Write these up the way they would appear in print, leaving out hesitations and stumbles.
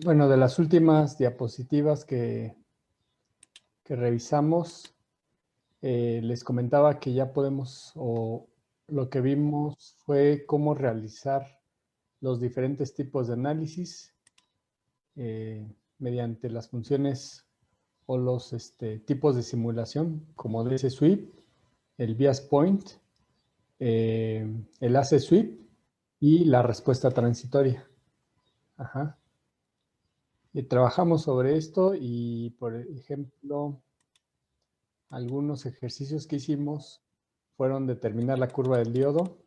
Bueno, de las últimas diapositivas que revisamos, les comentaba que ya podemos, o lo que vimos fue cómo realizar los diferentes tipos de análisis mediante las funciones o los tipos de simulación, como DC Sweep, el Bias Point, el AC Sweep y la respuesta transitoria. Ajá. Y trabajamos sobre esto y, por ejemplo, algunos ejercicios que hicimos fueron determinar la curva del diodo,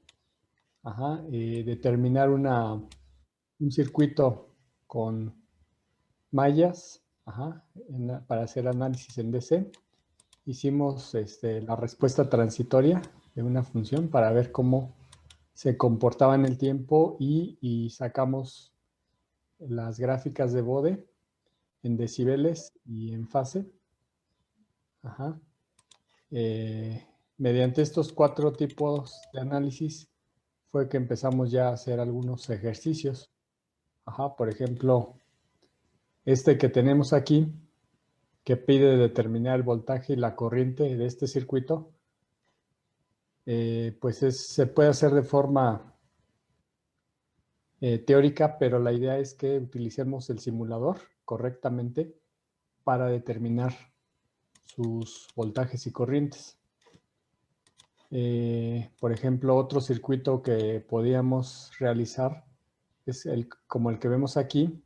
determinar un circuito con mallas para hacer análisis en DC. Hicimos la respuesta transitoria de una función para ver cómo se comportaba en el tiempo y sacamos las gráficas de Bode en decibeles y en fase. Ajá. Mediante estos 4 tipos de análisis fue que empezamos ya a hacer algunos ejercicios. Por ejemplo, este que tenemos aquí, que pide determinar el voltaje y la corriente de este circuito, pues se puede hacer de forma teórica, pero la idea es que utilicemos el simulador correctamente para determinar sus voltajes y corrientes. Por ejemplo, otro circuito que podíamos realizar es como el que vemos aquí,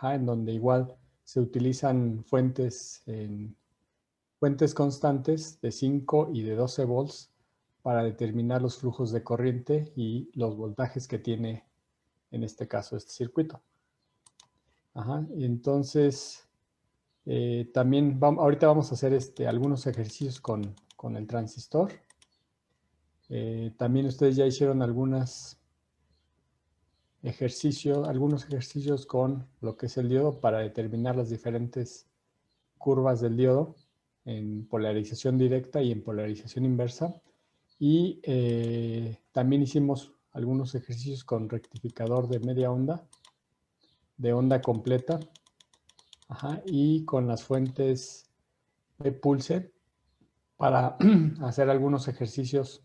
en donde igual se utilizan fuentes constantes de 5 y de 12 volts para determinar los flujos de corriente y los voltajes que tiene, en este caso, este circuito. Entonces, también ahorita vamos a hacer algunos ejercicios con el transistor. También ustedes ya hicieron algunos ejercicios con lo que es el diodo para determinar las diferentes curvas del diodo en polarización directa y en polarización inversa. Y también hicimos algunos ejercicios con rectificador de media onda, de onda completa, y con las fuentes de pulse para hacer algunos ejercicios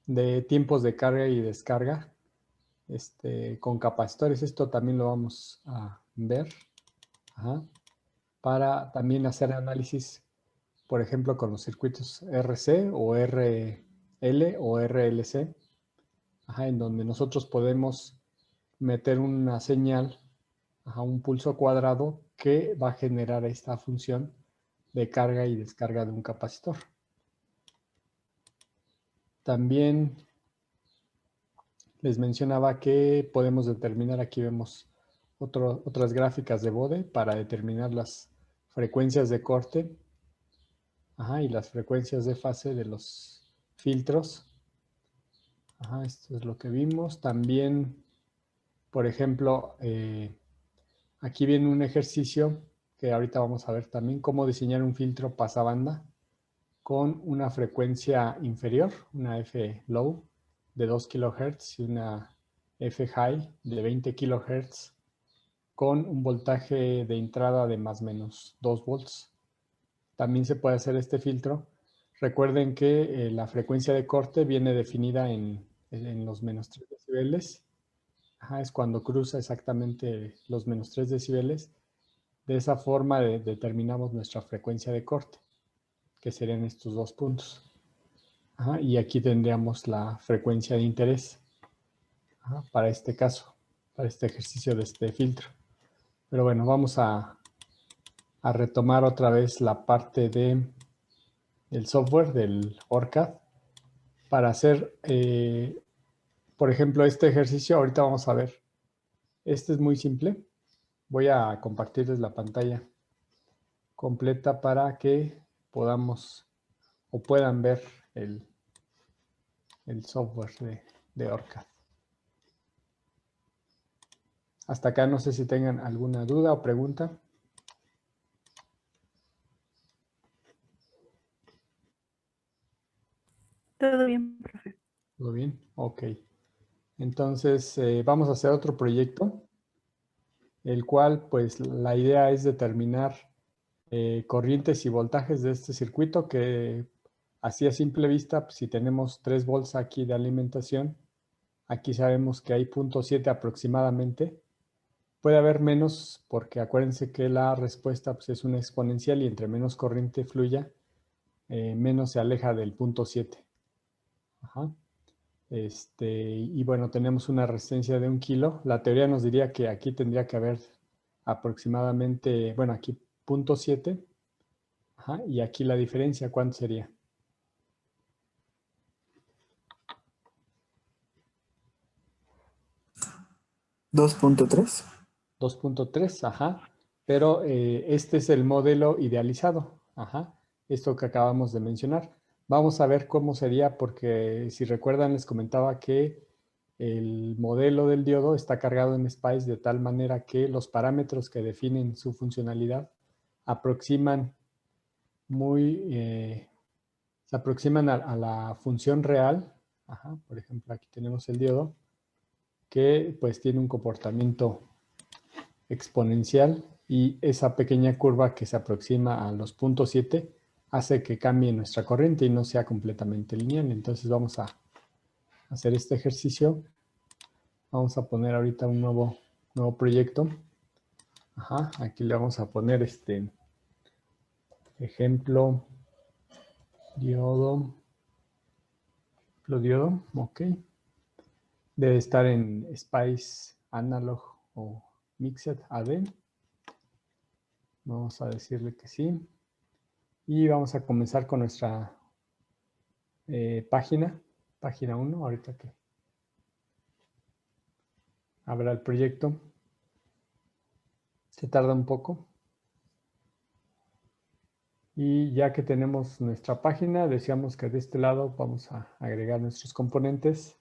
de tiempos de carga y descarga con capacitores. Esto también lo vamos a ver. Para también hacer análisis, por ejemplo, con los circuitos RC o RL o RLC, en donde nosotros podemos meter una señal, un pulso cuadrado que va a generar esta función de carga y descarga de un capacitor. También les mencionaba que podemos determinar, aquí vemos otras gráficas de Bode para determinar las frecuencias de corte y las frecuencias de fase de los filtros. Esto es lo que vimos. También, por ejemplo, aquí viene un ejercicio que ahorita vamos a ver también, cómo diseñar un filtro pasabanda con una frecuencia inferior, una F low de 2 kHz y una F high de 20 kHz con un voltaje de entrada de más o menos 2 volts. También se puede hacer este filtro. Recuerden que la frecuencia de corte viene definida en los menos 3 decibeles. Es cuando cruza exactamente los menos 3 decibeles. De esa forma determinamos nuestra frecuencia de corte, que serían estos 2 puntos. Y aquí tendríamos la frecuencia de interés para este caso, para este ejercicio de este filtro. Pero bueno, vamos a retomar otra vez la parte del software del ORCAD para hacer, por ejemplo, este ejercicio. Ahorita vamos a ver. Este es muy simple. Voy a compartirles la pantalla completa para que podamos o puedan ver el software de ORCAD. Hasta acá no sé si tengan alguna duda o pregunta. Todo bien, profe. ¿Todo bien? Ok. Entonces, vamos a hacer otro proyecto. el cual pues la idea es determinar corrientes y voltajes de este circuito que así a simple vista, pues, si tenemos 3 volts aquí de alimentación, aquí sabemos que hay 0.7 aproximadamente. Puede haber menos porque acuérdense que la respuesta pues, es una exponencial y entre menos corriente fluya, menos se aleja del 0.7. Ajá. Y bueno, tenemos una resistencia de 1 kilo. La teoría nos diría que aquí tendría que haber aproximadamente, bueno, aquí 0.7. Ajá, y aquí la diferencia, ¿cuánto sería? 2.3. 2.3, ajá. Pero este es el modelo idealizado. Ajá. Esto que acabamos de mencionar. Vamos a ver cómo sería porque si recuerdan les comentaba que el modelo del diodo está cargado en SPICE de tal manera que los parámetros que definen su funcionalidad aproximan se aproximan a la función real. Ajá. Por ejemplo, aquí tenemos el diodo que pues tiene un comportamiento exponencial y esa pequeña curva que se aproxima a los 0.7 hace que cambie nuestra corriente y no sea completamente lineal. Entonces vamos a hacer este ejercicio. Vamos a poner ahorita un nuevo proyecto. Ajá, aquí le vamos a poner ejemplo diodo. Ok. Debe estar en SPICE Analog o Mixed AD. Vamos a decirle que sí. Y vamos a comenzar con nuestra página 1, ahorita que abra el proyecto. Se tarda un poco. Y ya que tenemos nuestra página, decíamos que de este lado vamos a agregar nuestros componentes.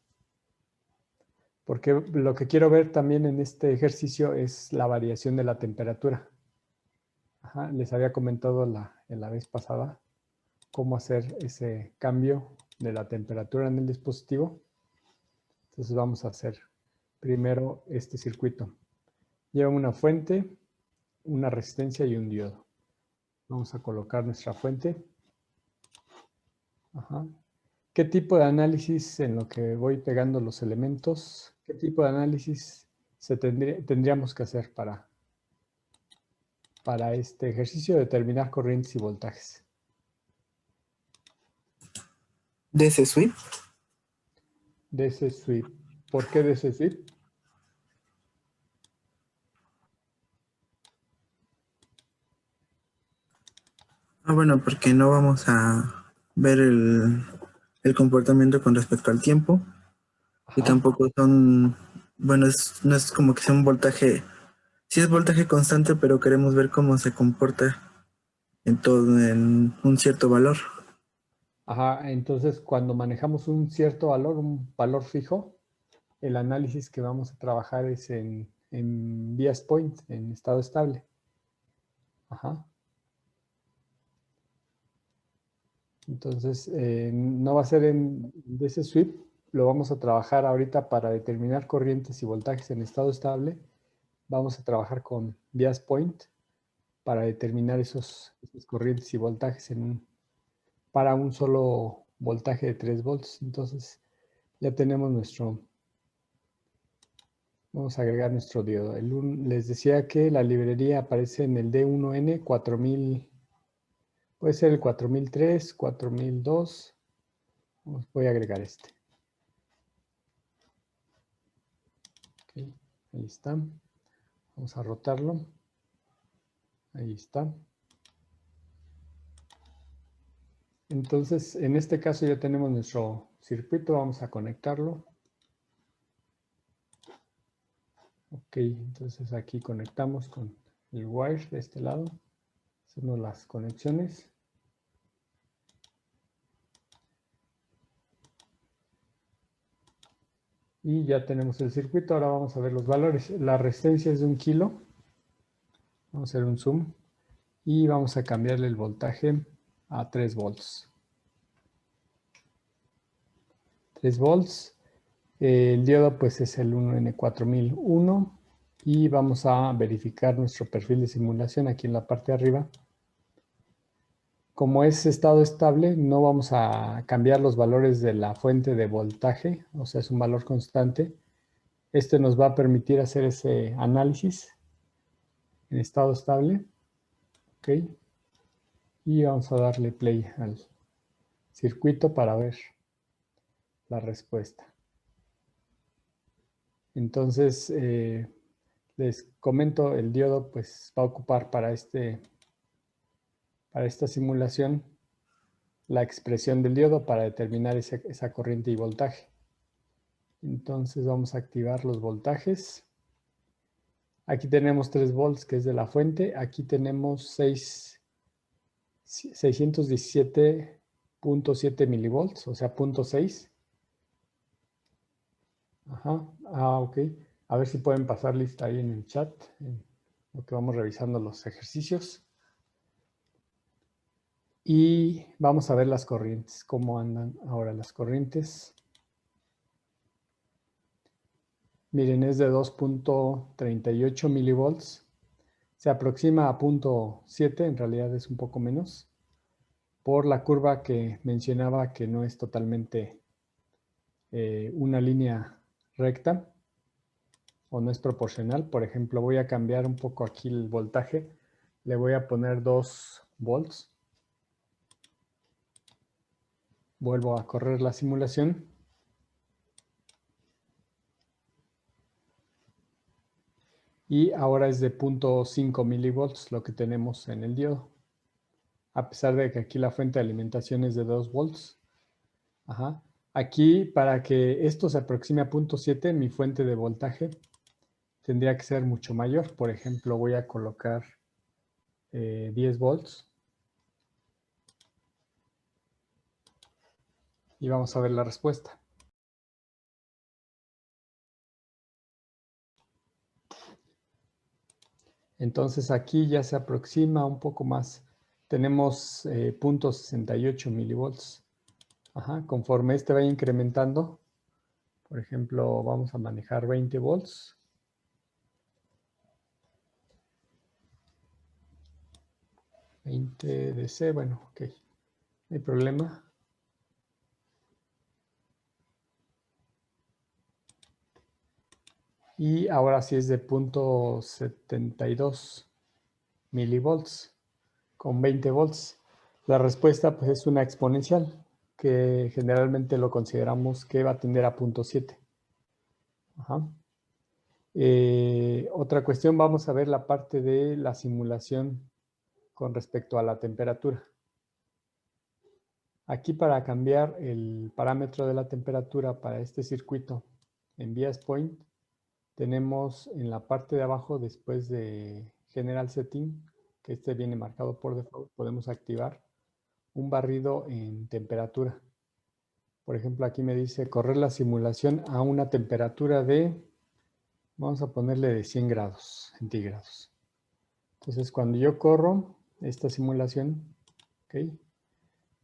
Porque lo que quiero ver también en este ejercicio es la variación de la temperatura. Ajá, les había comentado en la vez pasada cómo hacer ese cambio de la temperatura en el dispositivo. Entonces vamos a hacer primero este circuito. Lleva una fuente, una resistencia y un diodo. Vamos a colocar nuestra fuente. Ajá. ¿Qué tipo de análisis en lo que voy pegando los elementos? ¿Qué tipo de análisis tendríamos que hacer para este ejercicio? Determinar corrientes y voltajes. DC sweep. DC sweep. ¿Por qué DC sweep? Bueno, porque no vamos a ver el comportamiento con respecto al tiempo. Y Ajá. tampoco son, bueno, no es como que sea un voltaje, sí es voltaje constante, pero queremos ver cómo se comporta en un cierto valor. Ajá, entonces cuando manejamos un cierto valor, un valor fijo, el análisis que vamos a trabajar es en bias point, en estado estable. Ajá. Entonces, no va a ser de ese sweep, lo vamos a trabajar ahorita para determinar corrientes y voltajes en estado estable. Vamos a trabajar con bias point para determinar esas corrientes y voltajes para un solo voltaje de 3 volts. Entonces, ya tenemos vamos a agregar nuestro diodo. Les decía que la librería aparece en el D1N 4000, puede ser el 4003, 4002. Voy a agregar este. Okay, ahí está. Vamos a rotarlo. Ahí está. Entonces, en este caso ya tenemos nuestro circuito. Vamos a conectarlo. Ok, entonces aquí conectamos con el wire de este lado. Hacemos las conexiones. Y ya tenemos el circuito. Ahora vamos a ver los valores. La resistencia es de 1 kilo. Vamos a hacer un zoom. Y vamos a cambiarle el voltaje a 3 volts. 3 volts. El diodo pues es el 1N4001. Y vamos a verificar nuestro perfil de simulación aquí en la parte de arriba. Como es estado estable, no vamos a cambiar los valores de la fuente de voltaje, o sea, es un valor constante. Este nos va a permitir hacer ese análisis en estado estable. Ok. Y vamos a darle play al circuito para ver la respuesta. Entonces, les comento, el diodo pues va a ocupar para esta simulación la expresión del diodo para determinar esa corriente y voltaje. Entonces vamos a activar los voltajes. Aquí tenemos 3 volts, que es de la fuente. Aquí tenemos 617.7 milivolts, o sea, 0.6. Ajá, ok. A ver si pueden pasar lista ahí en el chat, en lo que vamos revisando los ejercicios. Y vamos a ver las corrientes, cómo andan ahora las corrientes. Miren, es de 2.38 milivolts. Se aproxima a 0.7, en realidad es un poco menos, por la curva que mencionaba que no es totalmente una línea recta o no es proporcional. Por ejemplo, voy a cambiar un poco aquí el voltaje. Le voy a poner 2 volts. Vuelvo a correr la simulación. Y ahora es de 0.5 milivolts lo que tenemos en el diodo. A pesar de que aquí la fuente de alimentación es de 2 volts. Ajá. Aquí, para que esto se aproxime a 0.7, mi fuente de voltaje tendría que ser mucho mayor. Por ejemplo, voy a colocar 10 volts. Y vamos a ver la respuesta. Entonces aquí ya se aproxima un poco más. Tenemos 0.68 milivolts. Ajá. Conforme este vaya incrementando, por ejemplo, vamos a manejar 20 volts. 20 DC, bueno, ok. No hay problema. Y ahora sí es de 0.72 milivolts con 20 volts. La respuesta pues es una exponencial que generalmente lo consideramos que va a tender a 0.7. Ajá. Otra cuestión, vamos a ver la parte de la simulación con respecto a la temperatura. Aquí para cambiar el parámetro de la temperatura para este circuito en Bias Point, tenemos en la parte de abajo, después de General Setting, que este viene marcado por default, podemos activar un barrido en temperatura. Por ejemplo, aquí me dice correr la simulación a una temperatura de, vamos a ponerle de 100 grados centígrados. Entonces, cuando yo corro esta simulación, ¿ok?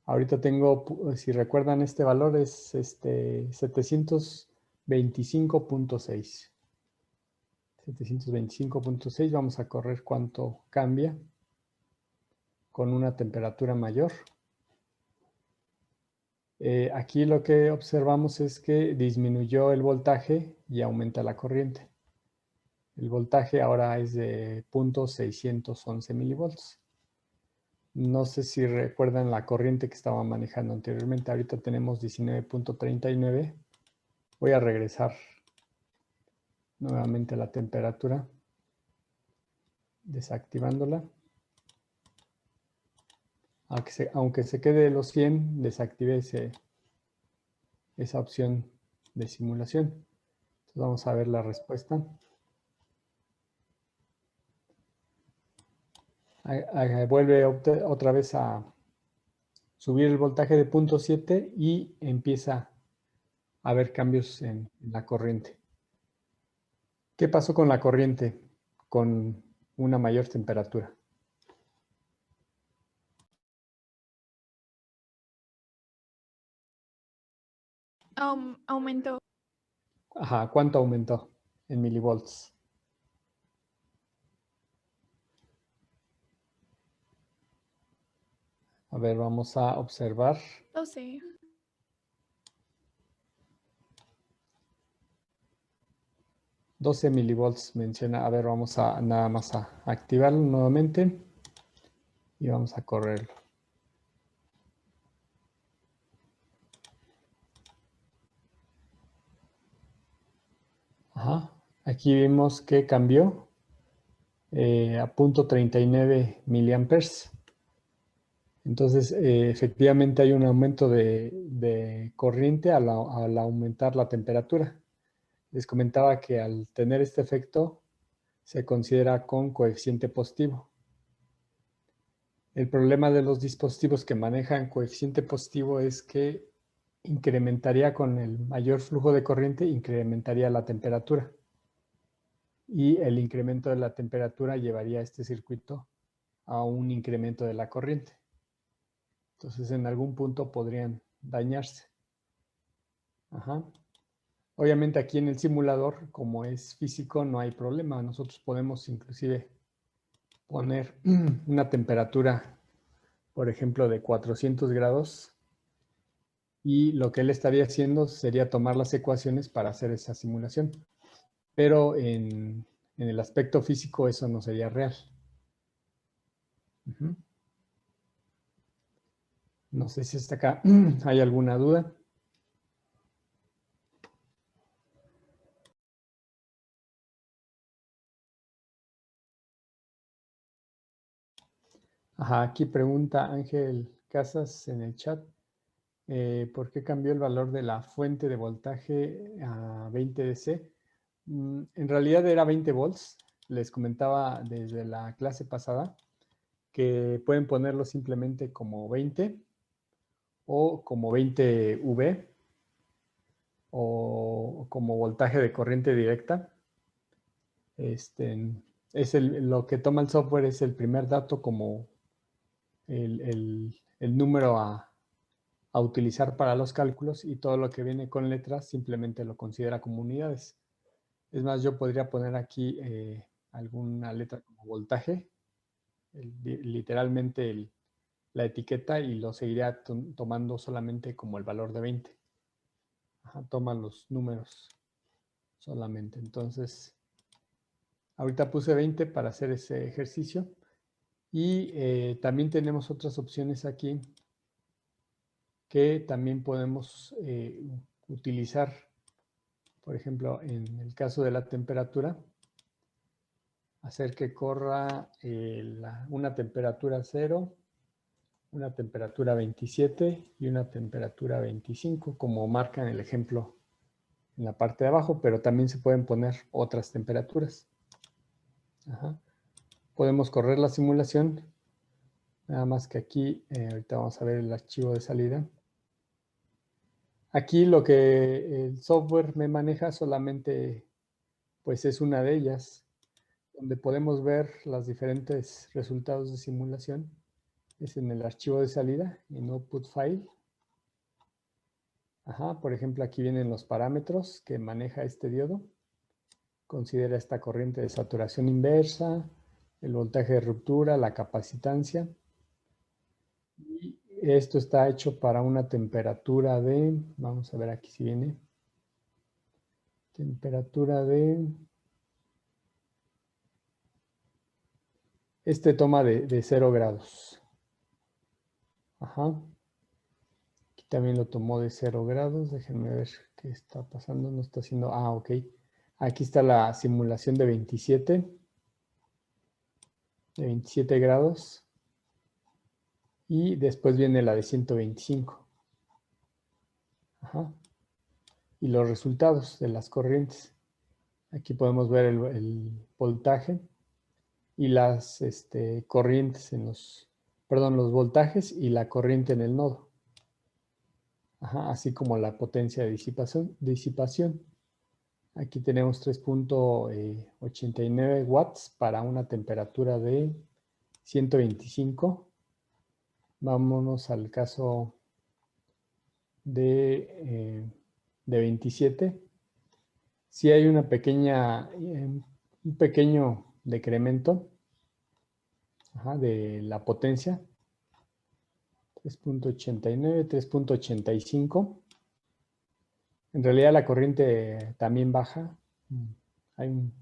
Ahorita tengo, si recuerdan, este valor es 725.6. 725.6, vamos a correr cuánto cambia con una temperatura mayor. Aquí lo que observamos es que disminuyó el voltaje y aumenta la corriente. El voltaje ahora es de 0.611 milivolts. No sé si recuerdan la corriente que estaba manejando anteriormente. Ahorita tenemos 19.39. Voy a regresar nuevamente a la temperatura, desactivándola. Aunque se quede los 100, desactive esa opción de simulación. Entonces vamos a ver la respuesta. Vuelve otra vez a subir el voltaje de 0.7 y empieza a haber cambios en la corriente. ¿Qué pasó con la corriente con una mayor temperatura? Aumentó. Ajá, ¿cuánto aumentó en milivolts? A ver, vamos a observar. 12. 12 milivolts menciona. A ver, vamos a nada más a activarlo nuevamente. Y vamos a correrlo. Ajá. Aquí vimos que cambió a 0.39 miliamperes. Entonces, efectivamente hay un aumento de corriente al aumentar la temperatura. Les comentaba que al tener este efecto se considera con coeficiente positivo. El problema de los dispositivos que manejan coeficiente positivo es que incrementaría con el mayor flujo de corriente, incrementaría la temperatura. Y el incremento de la temperatura llevaría a este circuito a un incremento de la corriente. Entonces, en algún punto podrían dañarse. Ajá. Obviamente aquí en el simulador, como es físico, no hay problema. Nosotros podemos inclusive poner una temperatura, por ejemplo, de 400 grados. Y lo que él estaría haciendo sería tomar las ecuaciones para hacer esa simulación. Pero en el aspecto físico eso no sería real. No sé si hasta acá hay alguna duda. Ajá, aquí pregunta Ángel Casas en el chat. ¿Por qué cambió el valor de la fuente de voltaje a 20 DC? En realidad era 20 volts. Les comentaba desde la clase pasada que pueden ponerlo simplemente como 20 o como 20 V o como voltaje de corriente directa. Lo que toma el software es el primer dato como el número a utilizar para los cálculos y todo lo que viene con letras simplemente lo considera como unidades. Es más, yo podría poner aquí alguna letra como voltaje, literalmente la etiqueta y lo seguiría tomando solamente como el valor de 20. Ajá, toma los números solamente. Entonces, ahorita puse 20 para hacer ese ejercicio. Y también tenemos otras opciones aquí que también podemos utilizar. Por ejemplo, en el caso de la temperatura, hacer que corra una temperatura 0, una temperatura 27 y una temperatura 25, como marca en el ejemplo en la parte de abajo, pero también se pueden poner otras temperaturas. Ajá. Podemos correr la simulación, nada más que aquí, ahorita vamos a ver el archivo de salida. Aquí lo que el software me maneja solamente pues es una de ellas, donde podemos ver los diferentes resultados de simulación. Es en el archivo de salida, en Output File. Ajá, por ejemplo, aquí vienen los parámetros que maneja este diodo. Considera esta corriente de saturación inversa, el voltaje de ruptura, la capacitancia. Y esto está hecho para una temperatura de, vamos a ver aquí si viene, temperatura de, toma de 0 grados. Ajá. Aquí también lo tomó de 0 grados. Déjenme ver qué está pasando. No está haciendo, ok. Aquí está la simulación de 27 grados. Y después viene la de 125. Ajá. Y los resultados de las corrientes. Aquí podemos ver el voltaje y las corrientes en los voltajes y la corriente en el nodo. Ajá, así como la potencia de disipación. Aquí tenemos 3.89 watts para una temperatura de 125. Vámonos al caso de 27. Si hay un pequeño decremento de la potencia. 3.89, 3.85. En realidad la corriente también baja. Hay un,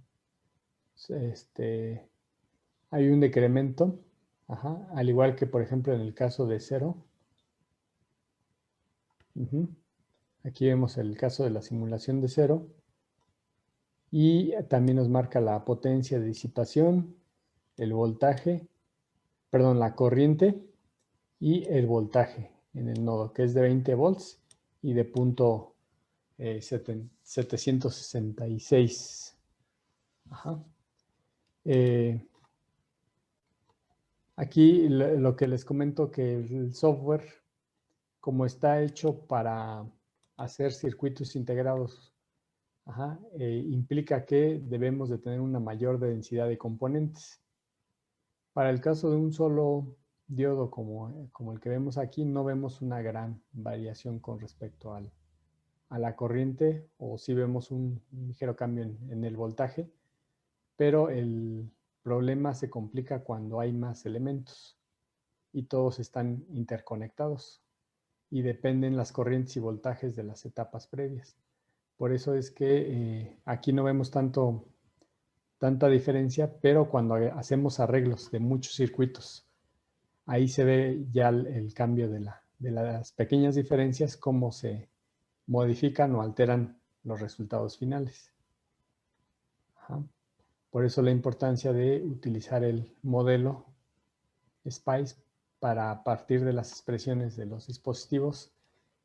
hay un decremento. Ajá, al igual que, por ejemplo, en el caso de 0. Aquí vemos el caso de la simulación de 0. Y también nos marca la potencia de disipación, el voltaje, perdón, la corriente y el voltaje en el nodo, que es de 20 volts y de punto 766. Ajá. Aquí lo que les comento, que el software, como está hecho para hacer circuitos integrados, implica que debemos de tener una mayor densidad de componentes. Para el caso de un solo diodo como el que vemos aquí, no vemos una gran variación con respecto a la corriente, o sí vemos un ligero cambio en el voltaje, pero el problema se complica cuando hay más elementos y todos están interconectados y dependen las corrientes y voltajes de las etapas previas. Por eso es que aquí no vemos tanta diferencia, pero cuando hacemos arreglos de muchos circuitos, ahí se ve ya el cambio de las pequeñas diferencias, cómo se modifican o alteran los resultados finales. Ajá. Por eso la importancia de utilizar el modelo SPICE para partir de las expresiones de los dispositivos,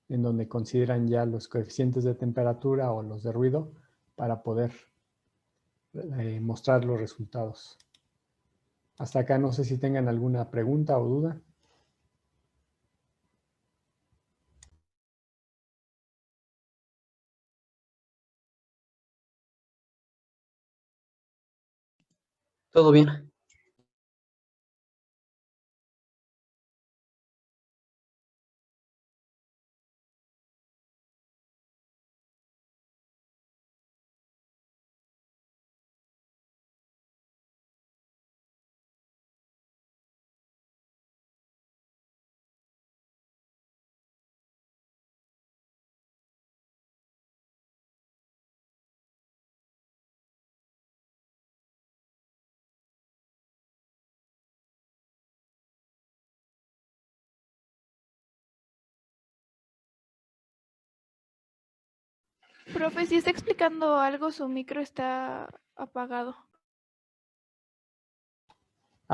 en donde consideran ya los coeficientes de temperatura o los de ruido para poder mostrar los resultados. Hasta acá no sé si tengan alguna pregunta o duda. Todo bien. Profe, si está explicando algo, su micro está apagado.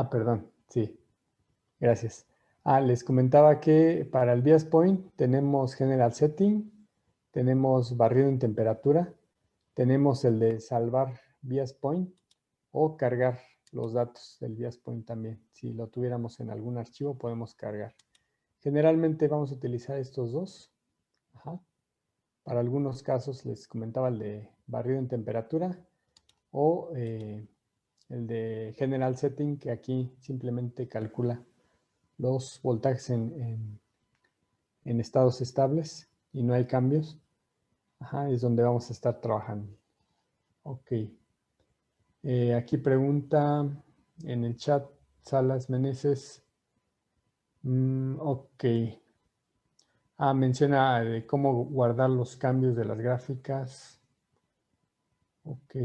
Perdón, sí, gracias. Les comentaba que para el bias point tenemos General Setting, tenemos barrido en temperatura, tenemos el de salvar bias point o cargar los datos del bias point también. Si lo tuviéramos en algún archivo, podemos cargar. Generalmente vamos a utilizar estos dos. Ajá. Para algunos casos les comentaba el de barrido en temperatura o el de General Setting, que aquí simplemente calcula los voltajes en estados estables y no hay cambios. Ajá, es donde vamos a estar trabajando. Ok. Aquí pregunta en el chat Salas Meneses. Ok. Menciona de cómo guardar los cambios de las gráficas. Ok.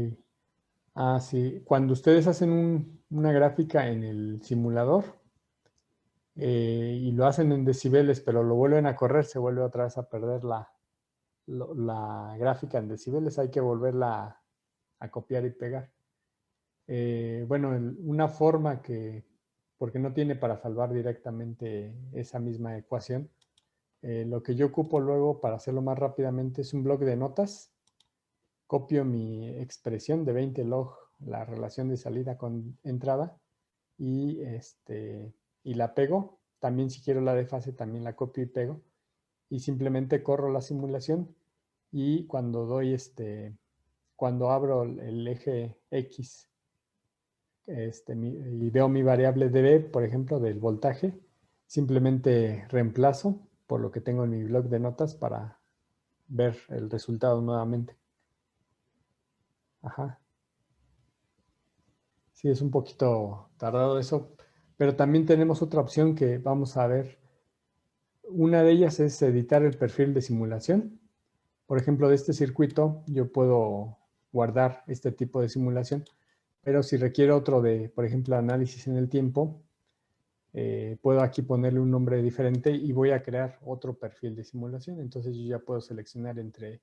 Sí. Cuando ustedes hacen una gráfica en el simulador y lo hacen en decibeles, pero lo vuelven a correr, se vuelve otra vez a perder la gráfica en decibeles. Hay que volverla a copiar y pegar. Bueno, una forma porque no tiene para salvar directamente esa misma ecuación, lo que yo ocupo luego para hacerlo más rápidamente es un bloc de notas. Copio mi expresión de 20 log, la relación de salida con entrada, y la pego. También si quiero la de fase, también la copio y pego. Y simplemente corro la simulación y cuando cuando abro el eje X y veo mi variable dB, por ejemplo, del voltaje, simplemente reemplazo por lo que tengo en mi bloc de notas para ver el resultado nuevamente. Ajá. Sí, es un poquito tardado eso, pero también tenemos otra opción que vamos a ver Una de ellas es editar el perfil de simulación. Por ejemplo, de este circuito yo puedo guardar este tipo de simulación, pero si requiero otro de, por ejemplo, análisis en el tiempo, puedo aquí ponerle un nombre diferente y voy a crear otro perfil de simulación. Entonces yo ya puedo seleccionar entre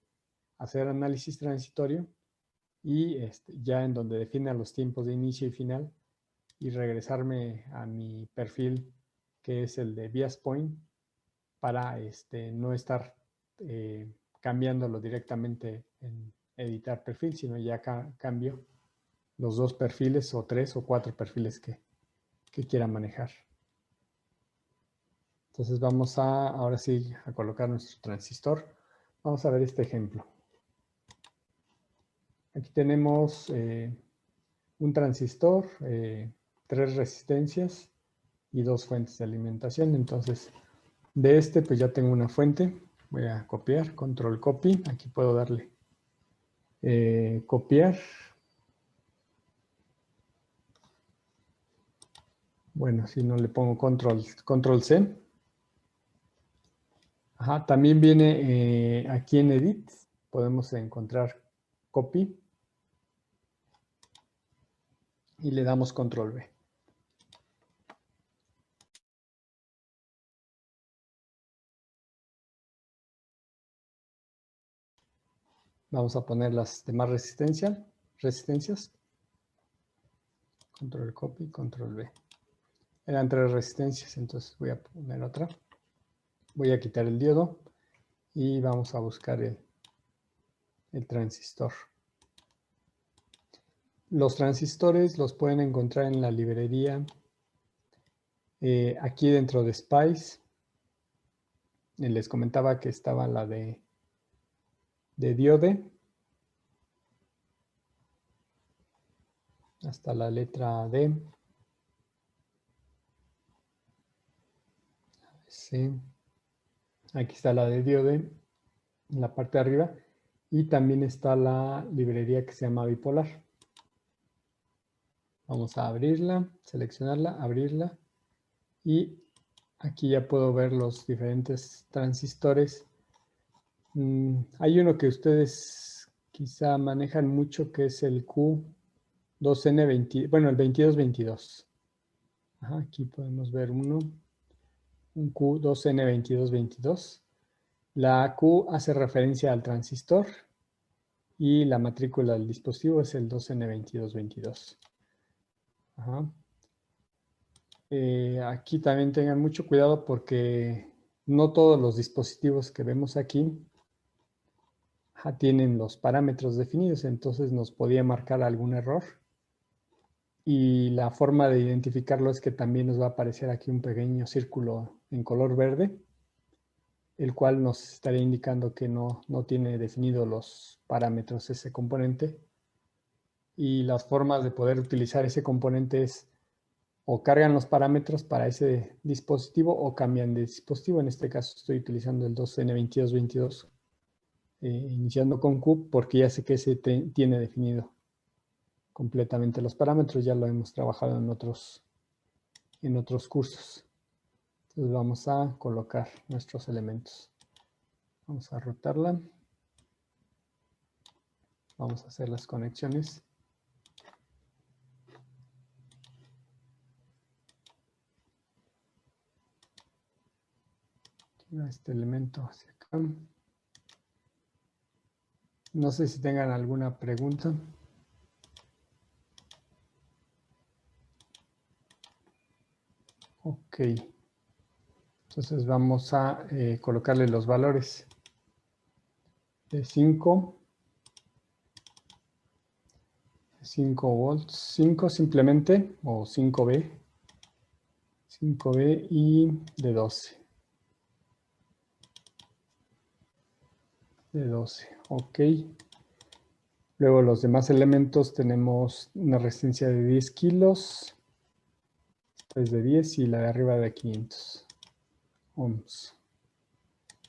hacer análisis transitorio y ya en donde defina los tiempos de inicio y final y regresarme a mi perfil que es el de Bias Point para no estar cambiándolo directamente en editar perfil, sino ya cambio los dos perfiles o 3 o 4 perfiles que quiera manejar. Entonces vamos ahora sí a colocar nuestro transistor. Vamos a ver este ejemplo. Aquí tenemos un transistor, 3 resistencias y 2 fuentes de alimentación. Entonces, de pues ya tengo una fuente. Voy a copiar, control copy. Aquí puedo darle copiar. Bueno, si no le pongo control C. Ajá, también viene aquí en Edit. Podemos encontrar copy. Y le damos control V. Vamos a poner las demás resistencias. Control copy, control V. Eran 3 resistencias, entonces voy a poner otra. Voy a quitar el diodo y vamos a buscar el transistor. Los transistores los pueden encontrar en la librería aquí dentro de Spice. Les comentaba que estaba la de diode. Hasta la letra D. Sí. Aquí está la de diode en la parte de arriba. Y también está la librería que se llama bipolar. Vamos a abrirla, seleccionarla, abrirla. Y aquí ya puedo ver los diferentes transistores. Hay uno que ustedes quizá manejan mucho que es el Q2N20, bueno, el 2222. Ajá, aquí podemos ver un Q2N2222. La Q hace referencia al transistor y la matrícula del dispositivo es el 2N2222. Ajá. Aquí también tengan mucho cuidado porque no todos los dispositivos que vemos aquí tienen los parámetros definidos, entonces nos podía marcar algún error. Y la forma de identificarlo es que también nos va a aparecer aquí un pequeño círculo en color verde, el cual nos estaría indicando que no tiene definido los parámetros ese componente. Y las formas de poder utilizar ese componente es o cargan los parámetros para ese dispositivo o cambian de dispositivo. En este caso estoy utilizando el 2N2222, iniciando con Q porque ya sé que ese tiene definido completamente los parámetros. Ya lo hemos trabajado en otros cursos. Entonces vamos a colocar nuestros elementos. Vamos a rotarla. Vamos a hacer las conexiones. Este elemento hacia acá. No sé si tengan alguna pregunta. Ok. Entonces vamos a colocarle los valores de 5 volts, 5 simplemente, o 5V y de 12. Ok. Luego los demás elementos tenemos una resistencia de 10 kilos, esta es de 10 y la de arriba de 500 ohms.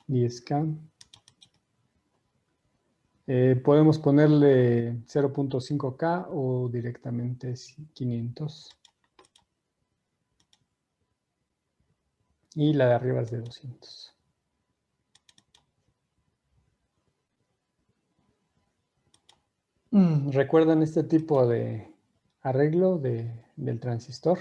10K. Podemos ponerle 0.5K o directamente 500. Y la de arriba es de 200. ¿Recuerdan este tipo de arreglo del transistor?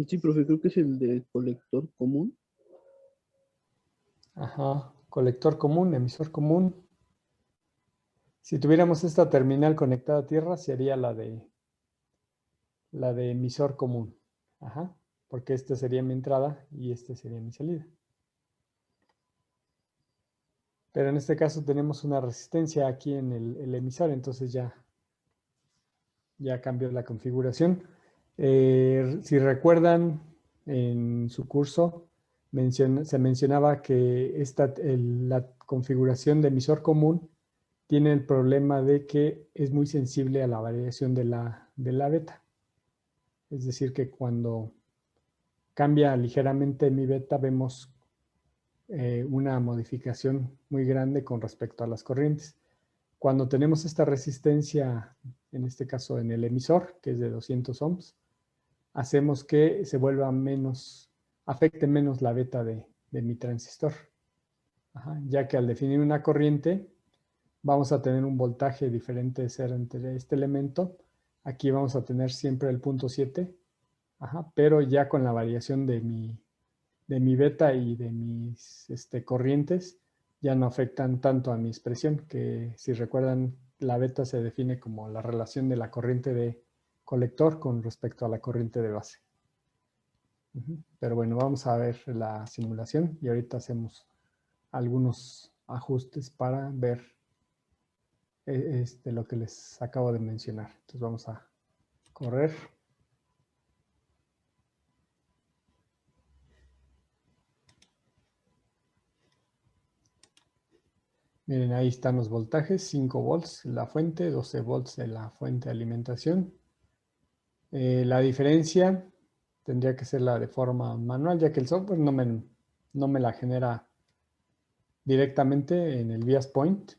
Sí, profe, creo que es el de colector común. Ajá, colector común, emisor común. Si tuviéramos esta terminal conectada a tierra, sería la de emisor común. Ajá, porque esta sería mi entrada y esta sería mi salida. Pero en este caso tenemos una resistencia aquí en el emisor, entonces ya cambió la configuración. Si recuerdan, en su curso se mencionaba que la configuración de emisor común tiene el problema de que es muy sensible a la variación de la beta. Es decir, que cuando cambia ligeramente mi beta, vemos una modificación muy grande con respecto a las corrientes. Cuando tenemos esta resistencia, en este caso en el emisor, que es de 200 ohms, hacemos que se vuelva menos, afecte menos la beta de mi transistor. Ajá, ya que al definir una corriente, vamos a tener un voltaje diferente de ser entre este elemento. Aquí vamos a tener siempre el 0.7, pero ya con la variación de mi beta y de mis corrientes, ya no afectan tanto a mi expresión, que si recuerdan, la beta se define como la relación de la corriente de colector con respecto a la corriente de base. Pero bueno, vamos a ver la simulación y ahorita hacemos algunos ajustes para ver lo que les acabo de mencionar. Entonces vamos a correr. Miren, ahí están los voltajes, 5 volts la fuente, 12 volts de la fuente de alimentación. La diferencia tendría que ser la de forma manual, ya que el software no me la genera directamente en el Vias Point.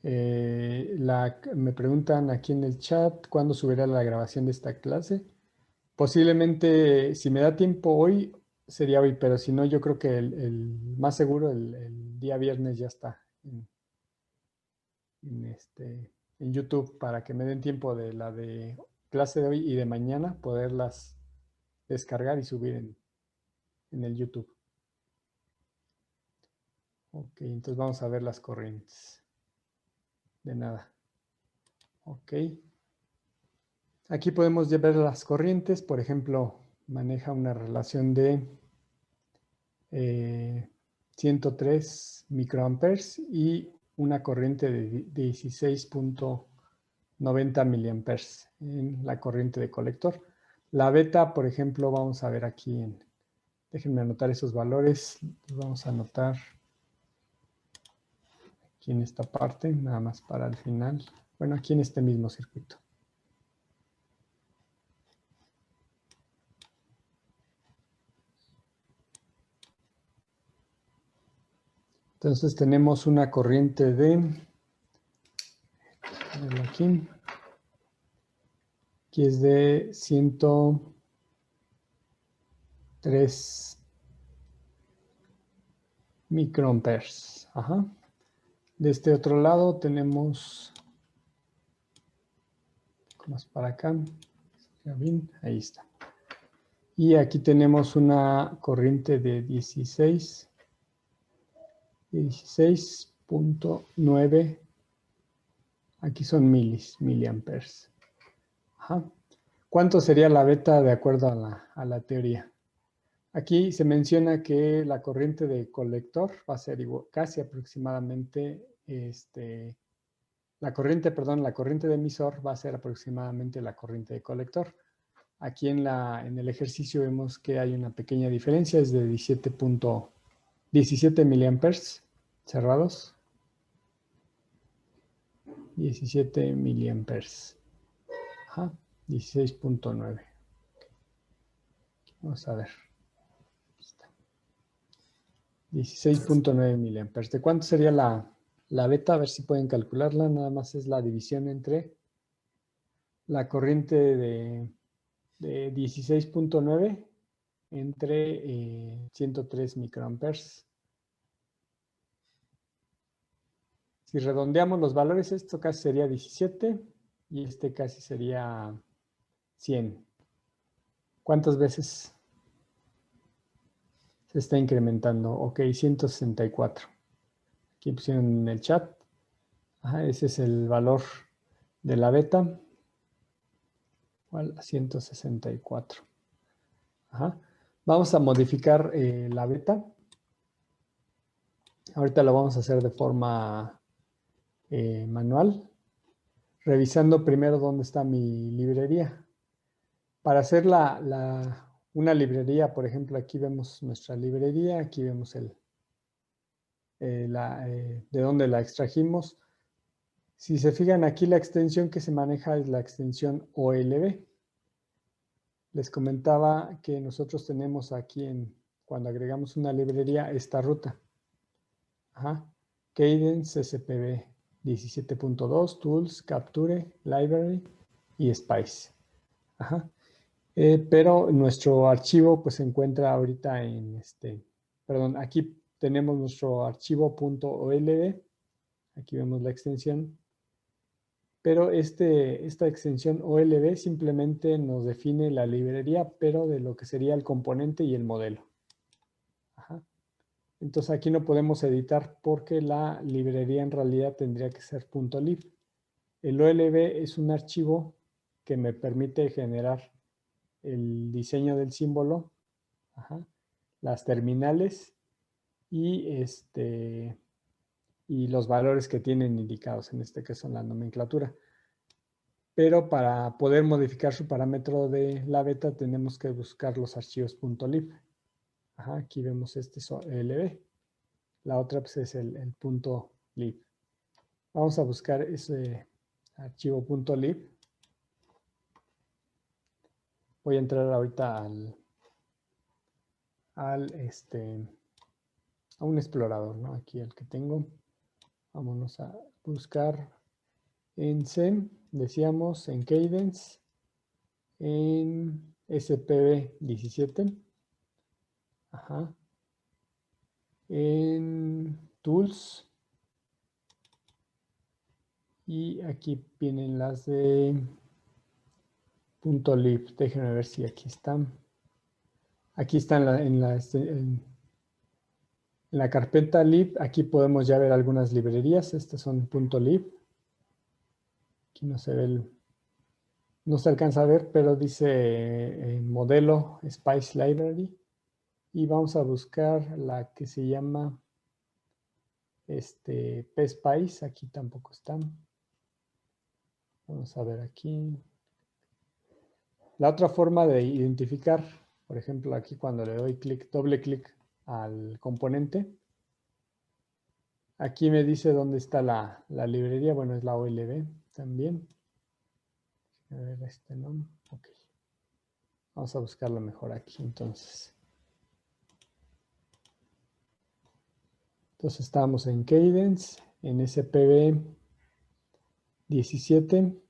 Me preguntan aquí en el chat cuándo subirá la grabación de esta clase. Posiblemente, si me da tiempo hoy, sería hoy, pero si no, yo creo que el más seguro, el día viernes ya está en YouTube para que me den tiempo de la de clase de hoy y de mañana poderlas descargar y subir en el YouTube. Ok, entonces vamos a ver las corrientes. De nada. Ok. Aquí podemos ver las corrientes. Por ejemplo, maneja una relación de 103 microamperes y una corriente de 16.90 miliamperes en la corriente de colector. La beta, por ejemplo, vamos a ver aquí déjenme anotar esos valores. Los vamos a anotar aquí en esta parte, nada más para el final. Bueno, aquí en este mismo circuito. Entonces tenemos una corriente aquí es de 103 microamperes. De este otro lado tenemos, más para acá, ahí está. Y aquí tenemos una corriente de 16.9. Aquí son miliamperes. ¿Cuánto sería la beta de acuerdo a la teoría? Aquí se menciona que la corriente de colector va a ser casi aproximadamente, la corriente de emisor va a ser aproximadamente la corriente de colector. Aquí en el ejercicio vemos que hay una pequeña diferencia, es de 17 miliamperes cerrados. 17 miliamperes. 16.9. Vamos a ver. 16.9 miliamperes. ¿De cuánto sería la La beta, a ver si pueden calcularla, nada más es la división entre la corriente de 16.9 entre 103 microamperes. Si redondeamos los valores, esto casi sería 17 y este casi sería 100. ¿Cuántas veces se está incrementando? Ok, 164. Aquí pusieron en el chat. Ajá, ese es el valor de la beta. Igual a 164. Ajá. Vamos a modificar la beta. Ahorita lo vamos a hacer de forma manual, revisando primero dónde está mi librería. Para hacer una librería, por ejemplo, aquí vemos nuestra librería, aquí vemos de dónde la extrajimos. Si se fijan aquí, la extensión que se maneja es la extensión OLB. Les comentaba que nosotros tenemos aquí, cuando agregamos una librería, esta ruta. Ajá. Cadence, SPB 17.2, Tools, Capture, Library y Spice. Ajá. Pero nuestro archivo pues se encuentra ahorita perdón, aquí tenemos nuestro archivo .olb, aquí vemos la extensión, pero esta extensión OLB simplemente nos define la librería, pero de lo que sería el componente y el modelo. Ajá. Entonces aquí no podemos editar porque la librería en realidad tendría que ser .lib. El OLB es un archivo que me permite generar el diseño del símbolo, ajá, las terminales y, y los valores que tienen indicados, en este caso en la nomenclatura. Pero para poder modificar su parámetro de la beta tenemos que buscar los archivos .lib. Ajá, aquí vemos este es OLB. La otra pues, es el .lib. Vamos a buscar ese archivo .lib. Voy a entrar ahorita a un explorador, ¿no? Aquí el que tengo. Vámonos a buscar en C, decíamos en Cadence, en SPB 17, ajá, en Tools, y aquí vienen las de .lib. Déjenme ver si aquí están. Aquí están en la carpeta lib. Aquí podemos ya ver algunas librerías. Estas son .lib. Aquí no se ve no se alcanza a ver, pero dice modelo Spice Library. Y vamos a buscar la que se llama PSpice. Aquí tampoco están. Vamos a ver aquí. La otra forma de identificar, por ejemplo, aquí cuando le doy doble clic al componente, aquí me dice dónde está la librería. Bueno, es la OLB también. A ver, no. Ok. Vamos a buscarlo mejor aquí, entonces. Entonces estábamos en Cadence, en SPB 17.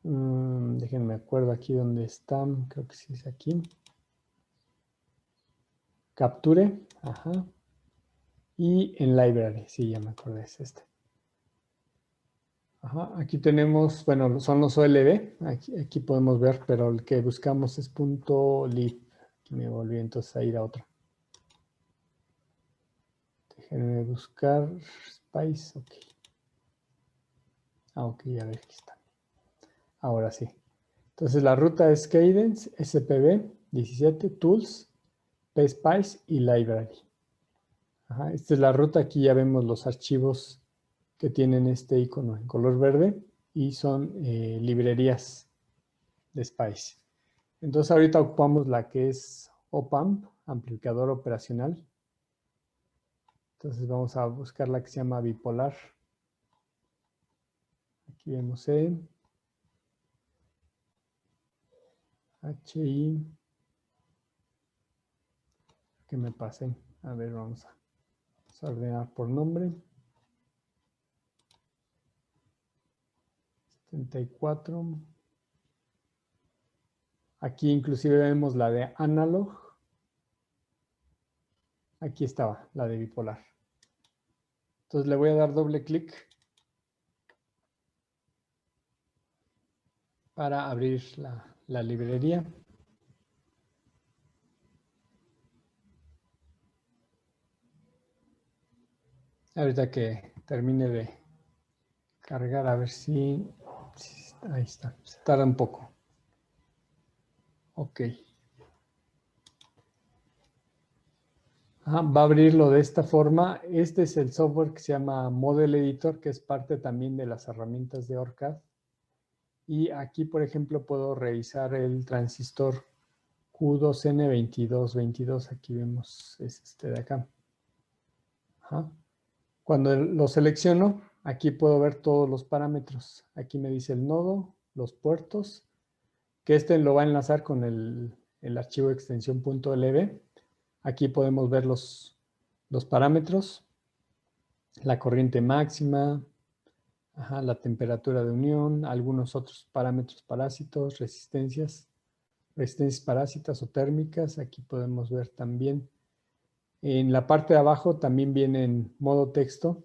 Déjenme acuerdo aquí dónde están. Creo que sí es aquí. Capture. Ajá. Y en Library. Sí, ya me acordé, es este. Ajá. Aquí tenemos, bueno, son los OLB. Aquí podemos ver, pero el que buscamos es .lib. Aquí me volví entonces a ir a otro. Déjenme buscar Spice. Ok. Ah, ok, a ver, aquí está. Ahora sí. Entonces la ruta es Cadence, SPB 17, Tools, PSpice y Library. Ajá, esta es la ruta. Aquí ya vemos los archivos que tienen este icono en color verde y son librerías de Spice. Entonces ahorita ocupamos la que es OpAmp, amplificador operacional. Entonces vamos a buscar la que se llama bipolar. Aquí vemos HI. Que me pasen. A ver, vamos a ordenar por nombre. 74. Aquí inclusive vemos la de analog. Aquí estaba, la de bipolar. Entonces le voy a dar doble clic para abrir la librería. Ahorita que termine de cargar, a ver si ahí está. Se tarda un poco. Ok. Va a abrirlo de esta forma. Este es el software que se llama Model Editor, que es parte también de las herramientas de OrCAD. Y aquí, por ejemplo, puedo revisar el transistor Q2N2222. Aquí vemos, es este de acá. Cuando lo selecciono, aquí puedo ver todos los parámetros. Aquí me dice el nodo, los puertos, que este lo va a enlazar con el archivo de extensión .lb. Aquí podemos ver los parámetros, la corriente máxima, la temperatura de unión, algunos otros parámetros parásitos, resistencias parásitas o térmicas. Aquí podemos ver también. En la parte de abajo también viene en modo texto.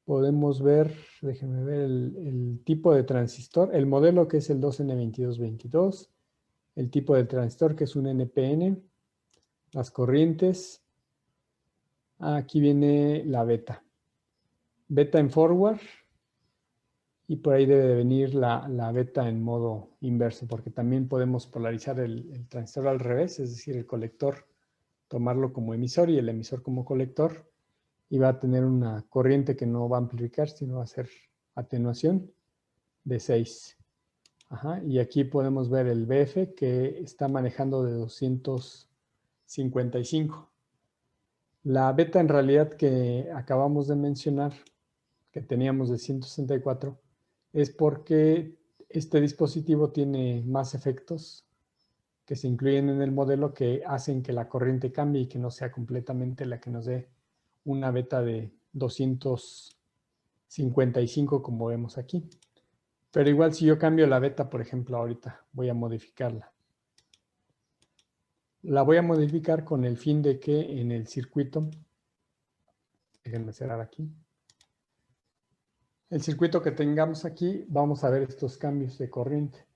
Podemos ver, déjenme ver el tipo de transistor, el modelo que es el 2N2222, el tipo de transistor que es un NPN, las corrientes. Aquí viene la beta. Beta en forward. Y por ahí debe de venir la beta en modo inverso, porque también podemos polarizar el transistor al revés, es decir, el colector, tomarlo como emisor y el emisor como colector. Y va a tener una corriente que no va a amplificar, sino va a ser atenuación de 6. Y aquí podemos ver el BF que está manejando de 255. La beta en realidad que acabamos de mencionar, que teníamos de 164, es porque este dispositivo tiene más efectos que se incluyen en el modelo que hacen que la corriente cambie y que no sea completamente la que nos dé una beta de 255 como vemos aquí. Pero igual si yo cambio la beta, por ejemplo, ahorita voy a modificarla. La voy a modificar con el fin de que en el circuito, déjenme cerrar aquí, el circuito que tengamos aquí, vamos a ver estos cambios de corriente.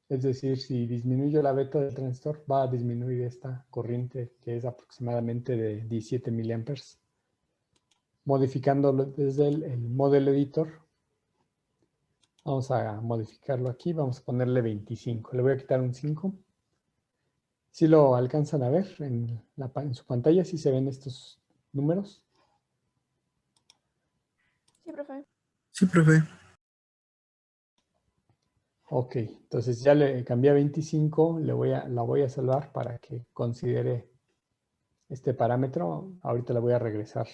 Es decir, si disminuyo la beta del transistor, va a disminuir esta corriente que es aproximadamente de 17 miliamperes. Modificándolo desde el Model Editor, vamos a modificarlo aquí, vamos a ponerle 25. Le voy a quitar un 5. Si lo alcanzan a ver en su pantalla, si se ven estos números. Sí, profe. Sí, profe. Ok, entonces ya le cambié a 25, la voy a salvar para que considere este parámetro. Ahorita le voy a regresar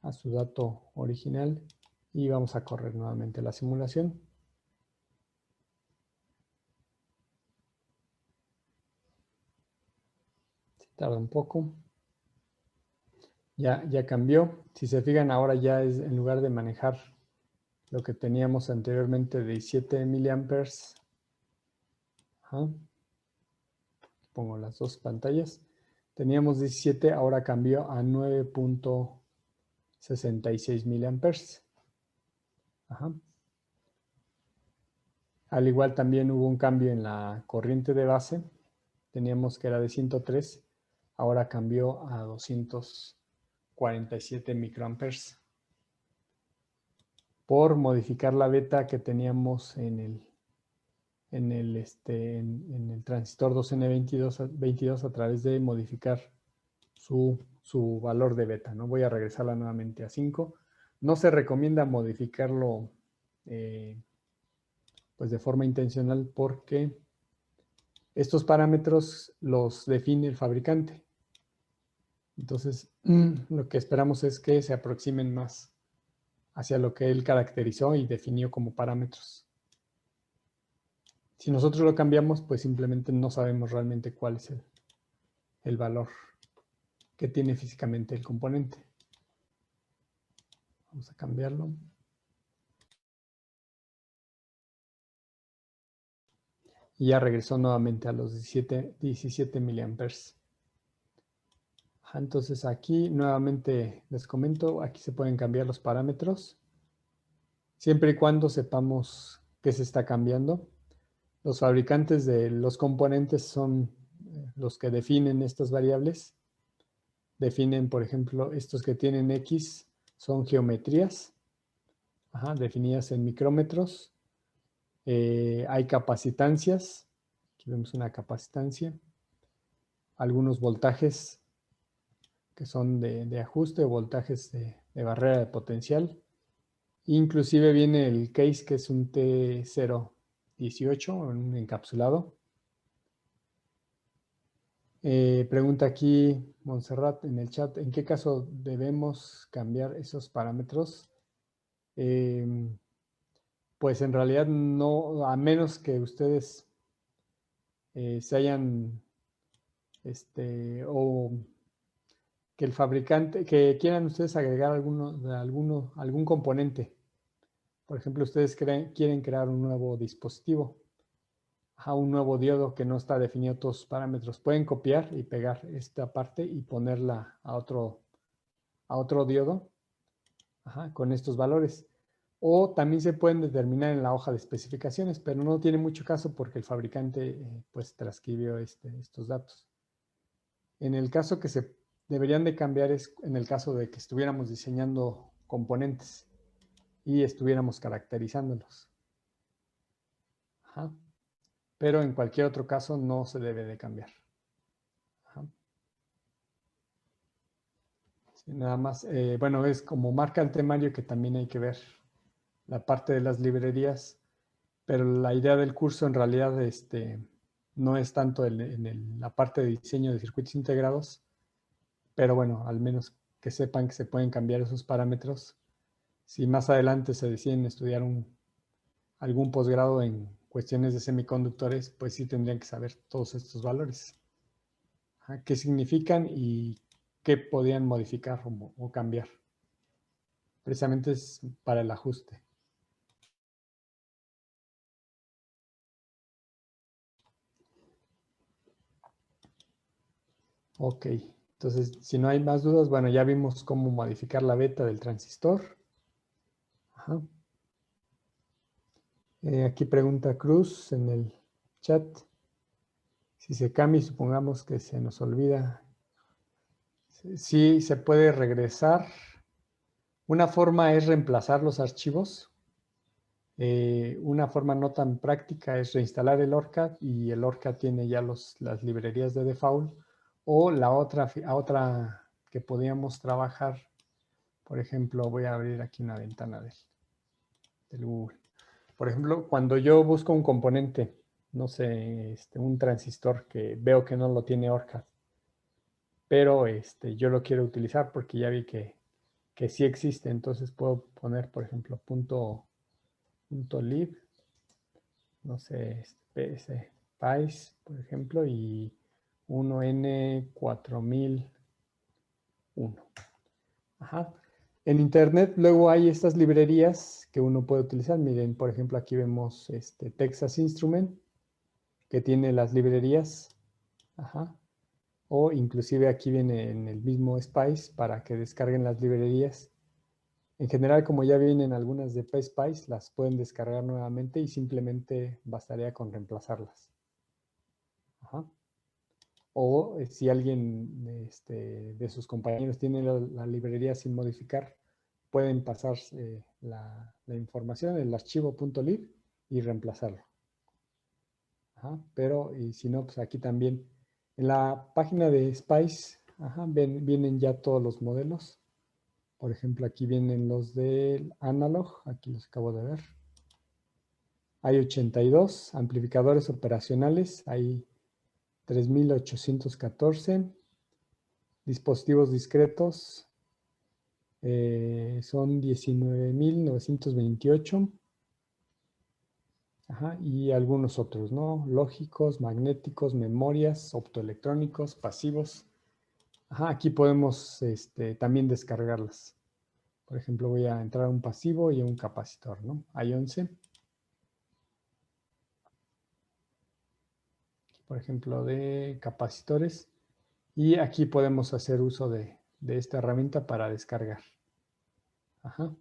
a su dato original y vamos a correr nuevamente la simulación. Tarda un poco. Ya cambió. Si se fijan, ahora ya es, en lugar de manejar lo que teníamos anteriormente de 17 miliamperes. Pongo las dos pantallas. Teníamos 17, ahora cambió a 9.66 miliamperes. Al igual también hubo un cambio en la corriente de base. Teníamos que era de 103, ahora cambió a 247 microamperes. Por modificar la beta que teníamos en el transistor 2N22 a través de modificar su valor de beta, ¿no? Voy a regresarla nuevamente a 5. No se recomienda modificarlo pues de forma intencional porque estos parámetros los define el fabricante. Entonces, lo que esperamos es que se aproximen más hacia lo que él caracterizó y definió como parámetros. Si nosotros lo cambiamos, pues simplemente no sabemos realmente cuál es el valor que tiene físicamente el componente. Vamos a cambiarlo. Y ya regresó nuevamente a los 17 miliamperes. Entonces aquí nuevamente les comento, aquí se pueden cambiar los parámetros, siempre y cuando sepamos qué se está cambiando. Los fabricantes de los componentes son los que definen estas variables. Definen, por ejemplo, estos que tienen X son geometrías, definidas en micrómetros. Hay capacitancias, aquí vemos una capacitancia, algunos voltajes que son de ajuste, voltajes de barrera de potencial. Inclusive viene el case que es un T018, un encapsulado. Pregunta aquí Montserrat en el chat, ¿en qué caso debemos cambiar esos parámetros? Pues en realidad no, a menos que ustedes se hayan, o que el fabricante, que quieran ustedes agregar algún componente. Por ejemplo, ustedes quieren crear un nuevo dispositivo, un nuevo diodo que no está definido todos sus parámetros. Pueden copiar y pegar esta parte y ponerla a otro diodo con estos valores. O también se pueden determinar en la hoja de especificaciones, pero no tiene mucho caso porque el fabricante pues transcribió estos datos. En el caso que se deberían de cambiar es en el caso de que estuviéramos diseñando componentes y estuviéramos caracterizándolos. Pero en cualquier otro caso no se debe de cambiar. Sí, nada más, bueno, es como marca el temario que también hay que ver la parte de las librerías, pero la idea del curso en realidad no es tanto en la parte de diseño de circuitos integrados, pero bueno, al menos que sepan que se pueden cambiar esos parámetros. Si más adelante se deciden estudiar algún posgrado en cuestiones de semiconductores, pues sí tendrían que saber todos estos valores. ¿Qué significan y qué podían modificar o cambiar? Precisamente es para el ajuste. Ok, entonces si no hay más dudas, bueno, ya vimos cómo modificar la beta del transistor. Aquí pregunta Cruz en el chat. Si se cambia y supongamos que se nos olvida, sí se puede regresar. Una forma es reemplazar los archivos. Una forma no tan práctica es reinstalar el ORCAD y el ORCAD tiene ya las librerías de default. O la otra que podíamos trabajar, por ejemplo, voy a abrir aquí una ventana del Google. Por ejemplo, cuando yo busco un componente, no sé, un transistor que veo que no lo tiene ORCAD, pero yo lo quiero utilizar porque ya vi que sí existe, entonces puedo poner, por ejemplo, punto .lib, no sé, PICE, por ejemplo, y 1N4001. En Internet luego hay estas librerías que uno puede utilizar. Miren, por ejemplo, aquí vemos Texas Instrument, que tiene las librerías. O inclusive aquí viene en el mismo Spice para que descarguen las librerías. En general, como ya vienen algunas de PSpice, las pueden descargar nuevamente y simplemente bastaría con reemplazarlas. O si alguien de sus compañeros tiene la librería sin modificar, pueden pasar la información, el archivo .lib y reemplazarlo. Pero y si no, pues aquí también en la página de Spice vienen ya todos los modelos. Por ejemplo, aquí vienen los del analog, aquí los acabo de ver. Hay 82 amplificadores operacionales, hay 3814 dispositivos discretos, son 19.928. Y algunos otros, ¿no? Lógicos, magnéticos, memorias, optoelectrónicos, pasivos. Aquí podemos también descargarlas. Por ejemplo, voy a entrar a un pasivo y a un capacitor, ¿no? Hay 11. por ejemplo, de capacitores. Y aquí podemos hacer uso de esta herramienta para descargar. Ajá.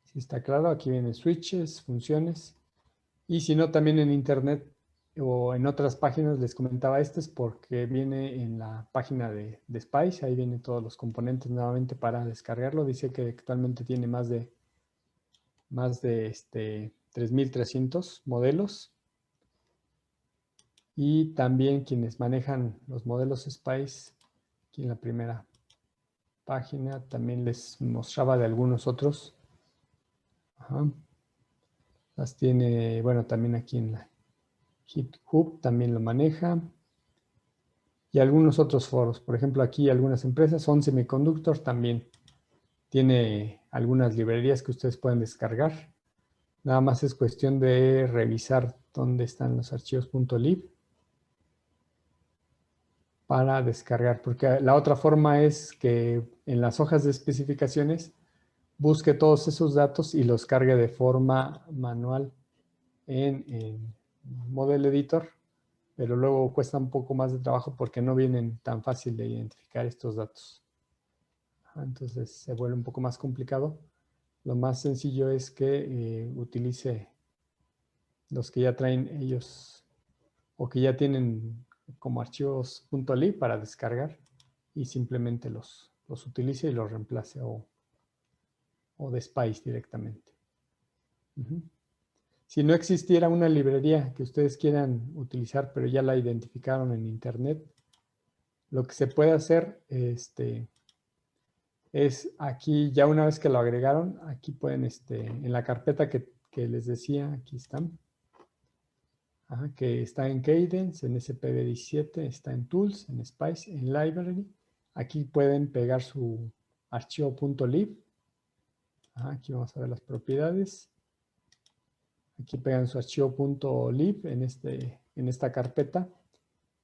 Si está claro, aquí vienen switches, funciones. Y si no, también en internet o en otras páginas les comentaba este es porque viene en la página de Spice. Ahí vienen todos los componentes nuevamente para descargarlo. Dice que actualmente tiene más de 3.300 modelos. Y también quienes manejan los modelos Spice, aquí en la primera página, también les mostraba de algunos otros. Ajá. Las tiene, bueno, también aquí en la GitHub también lo maneja. Y algunos otros foros. Por ejemplo, aquí algunas empresas, Son Semiconductor también tiene algunas librerías que ustedes pueden descargar. Nada más es cuestión de revisar dónde están los archivos .lib para descargar, porque la otra forma es que en las hojas de especificaciones busque todos esos datos y los cargue de forma manual en Model Editor, pero luego cuesta un poco más de trabajo porque no vienen tan fácil de identificar estos datos. Entonces se vuelve un poco más complicado. Lo más sencillo es que utilice los que ya traen ellos o que ya tienen como archivos .lib para descargar y simplemente los utilice y los reemplace o de Spice directamente. Si no existiera una librería que ustedes quieran utilizar, pero ya la identificaron en internet, lo que se puede hacer es aquí, ya una vez que lo agregaron, aquí pueden, en la carpeta que les decía, aquí están, que está en Cadence, en SPV17, está en Tools, en Spice, en Library. Aquí pueden pegar su archivo .lib. Aquí vamos a ver las propiedades. Aquí pegan su archivo .lib en esta carpeta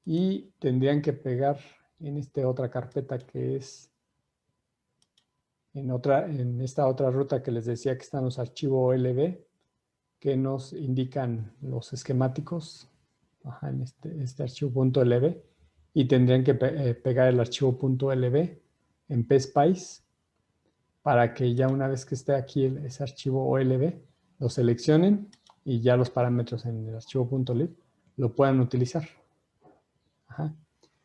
y tendrían que pegar en esta otra carpeta que es en esta otra ruta que les decía que están los archivos OLB que nos indican los esquemáticos en este archivo .lb y tendrían que pegar el archivo .lb en PSpice para que ya una vez que esté aquí ese archivo OLB lo seleccionen y ya los parámetros en el archivo .lib lo puedan utilizar.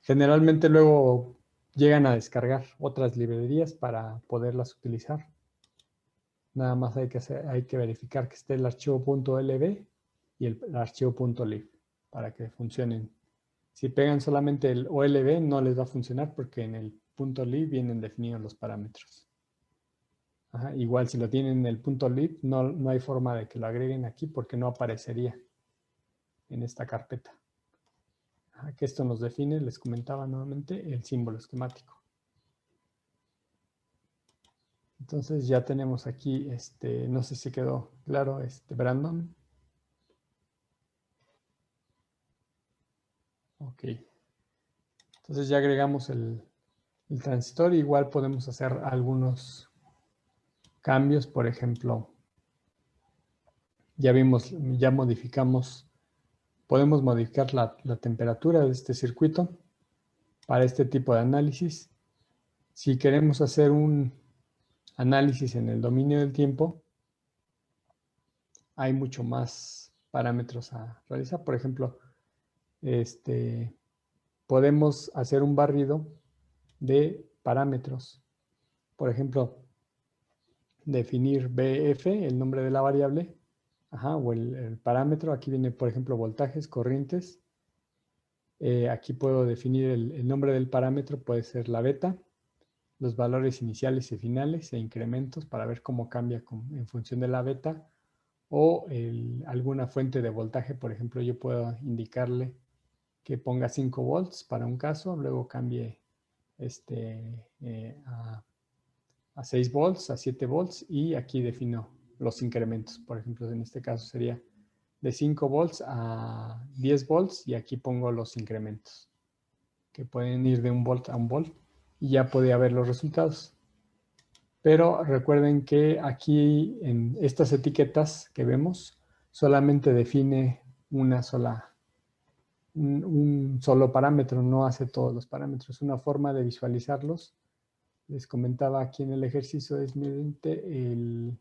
Generalmente luego llegan a descargar otras librerías para poderlas utilizar. Nada más hay que verificar que esté el archivo .lb y el archivo .lib para que funcionen. Si pegan solamente el OLB no les va a funcionar porque en el .lib vienen definidos los parámetros. Igual si lo tienen en el .lib no hay forma de que lo agreguen aquí porque no aparecería en esta carpeta. Que esto nos define, les comentaba nuevamente, el símbolo esquemático. Entonces ya tenemos aquí, no sé si quedó claro, Brandon. Ok. Entonces ya agregamos el transistor. Igual podemos hacer algunos cambios. Por ejemplo, ya modificamos, podemos modificar la temperatura de este circuito para este tipo de análisis. Si queremos hacer un análisis en el dominio del tiempo, hay mucho más parámetros a realizar. Por ejemplo, podemos hacer un barrido de parámetros. Por ejemplo, definir BF, el nombre de la variable, o el parámetro. Aquí viene, por ejemplo, voltajes, corrientes. Aquí puedo definir el nombre del parámetro, puede ser la beta, los valores iniciales y finales e incrementos para ver cómo cambia en función de la beta o alguna fuente de voltaje. Por ejemplo, yo puedo indicarle que ponga 5 volts para un caso, luego cambie a 6 volts, a 7 volts y aquí defino los incrementos. Por ejemplo, en este caso sería de 5 volts a 10 volts y aquí pongo los incrementos que pueden ir de 1 volt a 1 volt y ya podía ver los resultados. Pero recuerden que aquí en estas etiquetas que vemos solamente define un solo parámetro, no hace todos los parámetros. Una forma de visualizarlos, les comentaba aquí en el ejercicio, es mediante el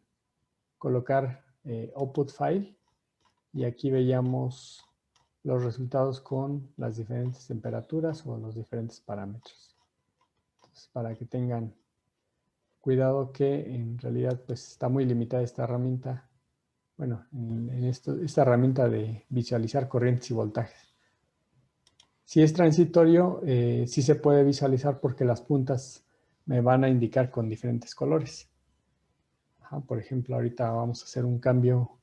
colocar output file, y aquí veíamos los resultados con las diferentes temperaturas o los diferentes parámetros. Entonces, para que tengan cuidado que en realidad pues está muy limitada esta herramienta, bueno, esta herramienta de visualizar corrientes y voltajes. Si es transitorio, sí se puede visualizar porque las puntas me van a indicar con diferentes colores. Por ejemplo, ahorita vamos a hacer un cambio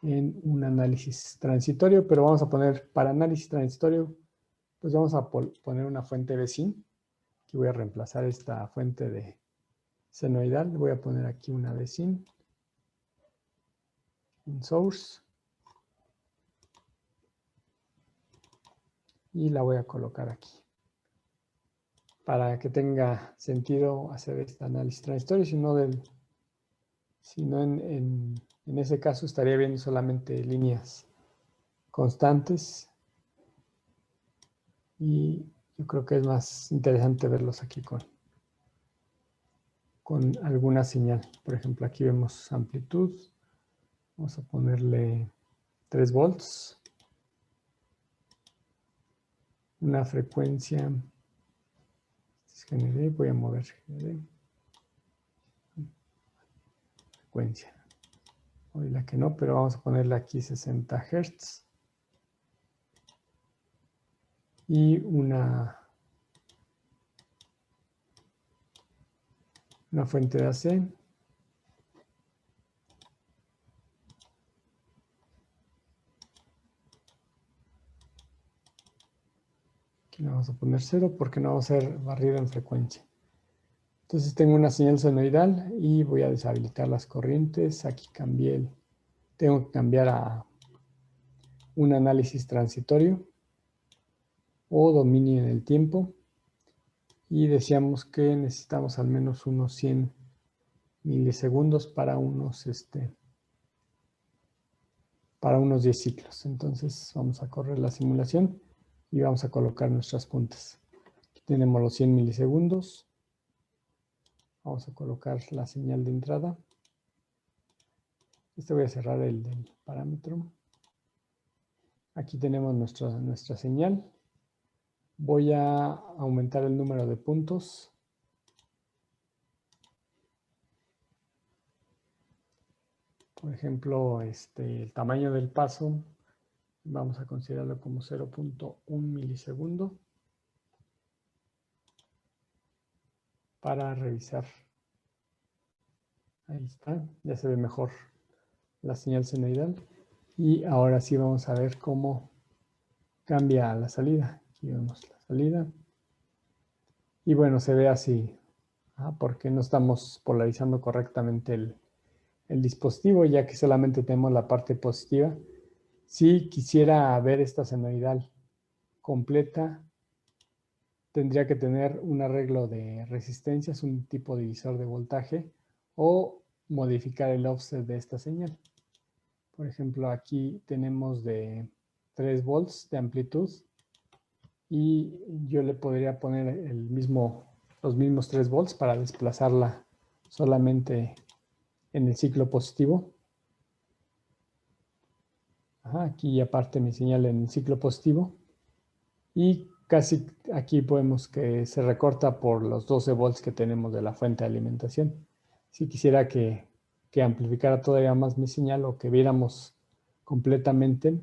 en un análisis transitorio, pero vamos a poner para análisis transitorio, pues vamos a poner una fuente vecin. Aquí voy a reemplazar esta fuente de senoidal. Voy a poner aquí una vecin en source. Y la voy a colocar aquí. Para que tenga sentido hacer este análisis transitorio, si no en ese caso estaría viendo solamente líneas constantes. Y yo creo que es más interesante verlos aquí con alguna señal. Por ejemplo, aquí vemos amplitud. Vamos a ponerle 3 volts. Una frecuencia. GND, voy a mover GND. Frecuencia. Hoy la que no, pero vamos a ponerle aquí 60 Hz. Y una fuente de AC. Aquí le vamos a poner 0 porque no va a ser barrido en frecuencia. Entonces tengo una señal senoidal y voy a deshabilitar las corrientes. Aquí tengo que cambiar a un análisis transitorio o dominio en el tiempo. Y decíamos que necesitamos al menos unos 100 milisegundos para unos 10 ciclos. Entonces vamos a correr la simulación y vamos a colocar nuestras puntas. Aquí tenemos los 100 milisegundos. Vamos a colocar la señal de entrada. Voy a cerrar el del parámetro. Aquí tenemos nuestra señal. Voy a aumentar el número de puntos. Por ejemplo, el tamaño del paso, vamos a considerarlo como 0.1 milisegundo para revisar. Ahí está, ya se ve mejor la señal senoidal. Y ahora sí vamos a ver cómo cambia la salida. Aquí vemos la salida. Y bueno, se ve así, porque no estamos polarizando correctamente el dispositivo, ya que solamente tenemos la parte positiva. Si quisiera ver esta senoidal completa, tendría que tener un arreglo de resistencias, un tipo divisor de voltaje, o modificar el offset de esta señal. Por ejemplo, aquí tenemos de 3 volts de amplitud y yo le podría poner los mismos 3 volts para desplazarla solamente en el ciclo positivo. Aquí aparte mi señal en el ciclo positivo. Y casi aquí podemos que se recorta por los 12 volts que tenemos de la fuente de alimentación. Si quisiera que amplificara todavía más mi señal o que viéramos completamente,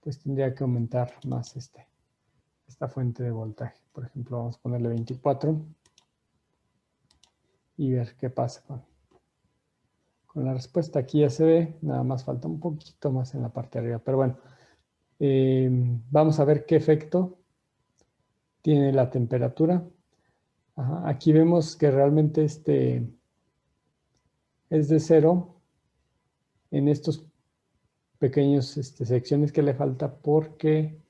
pues tendría que aumentar más esta fuente de voltaje. Por ejemplo, vamos a ponerle 24 y ver qué pasa con la respuesta. Aquí ya se ve, nada más falta un poquito más en la parte de arriba, pero bueno, vamos a ver qué efecto tiene la temperatura. Aquí vemos que realmente es de 0 en estos pequeños secciones que le falta porque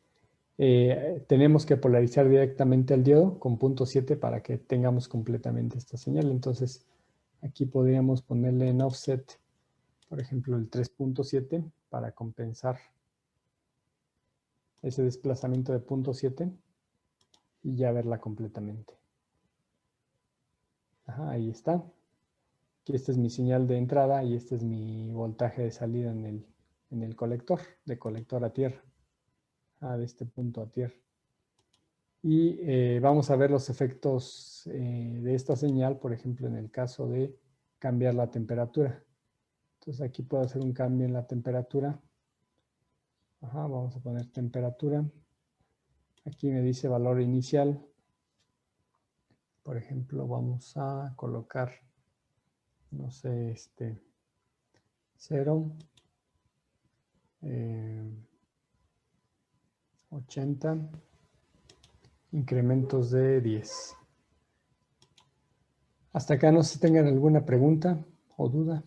tenemos que polarizar directamente el diodo con 0.7 para que tengamos completamente esta señal. Entonces, aquí podríamos ponerle en offset, por ejemplo, el 3.7 para compensar ese desplazamiento de 0.7 y ya verla completamente. Ajá, ahí está. Aquí esta es mi señal de entrada y este es mi voltaje de salida en el colector, de colector a tierra, de este punto a tierra. Y vamos a ver los efectos de esta señal, por ejemplo, en el caso de cambiar la temperatura. Entonces aquí puedo hacer un cambio en la temperatura. Ajá, vamos a poner temperatura. Aquí me dice valor inicial. Por ejemplo, vamos a colocar, no sé, 0, 80, incrementos de 10. Hasta acá no sé si tengan alguna pregunta o duda.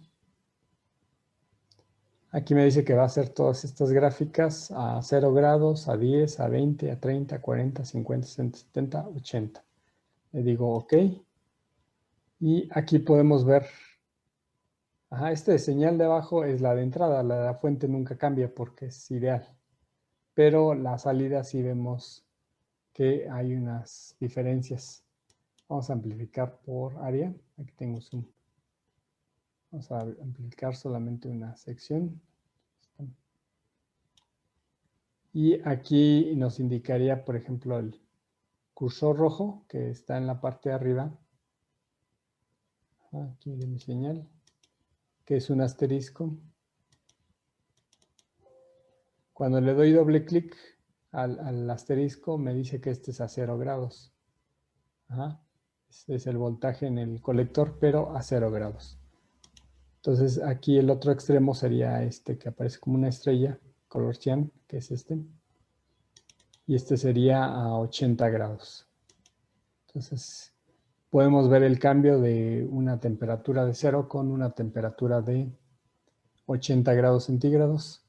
Aquí me dice que va a hacer todas estas gráficas a 0 grados, a 10, a 20, a 30, a 40, 50, 60, 70, 80. Le digo OK. Y aquí podemos ver, esta señal de abajo es la de entrada, la de la fuente nunca cambia porque es ideal. Pero la salida sí vemos que hay unas diferencias. Vamos a amplificar por área. Aquí tengo zoom. Vamos a amplificar solamente una sección. Y aquí nos indicaría, por ejemplo, el cursor rojo que está en la parte de arriba. Aquí de mi señal, que es un asterisco. Cuando le doy doble clic al asterisco, me dice que este es a 0 grados. Este es el voltaje en el colector, pero a 0 grados. Entonces aquí el otro extremo sería este que aparece como una estrella, color cian, que es este. Y este sería a 80 grados. Entonces podemos ver el cambio de una temperatura de 0 con una temperatura de 80 grados centígrados.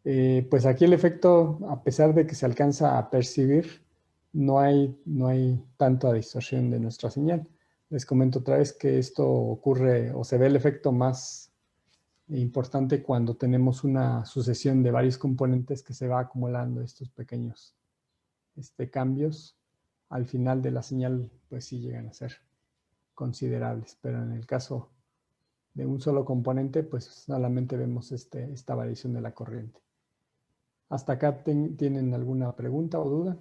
Pues aquí el efecto, a pesar de que se alcanza a percibir, no hay tanta distorsión de nuestra señal. Les comento otra vez que esto ocurre o se ve el efecto más importante cuando tenemos una sucesión de varios componentes que se va acumulando estos pequeños cambios. Al final de la señal, pues sí llegan a ser considerables, pero en el caso de un solo componente, pues solamente vemos esta variación de la corriente. ¿Hasta acá tienen alguna pregunta o duda?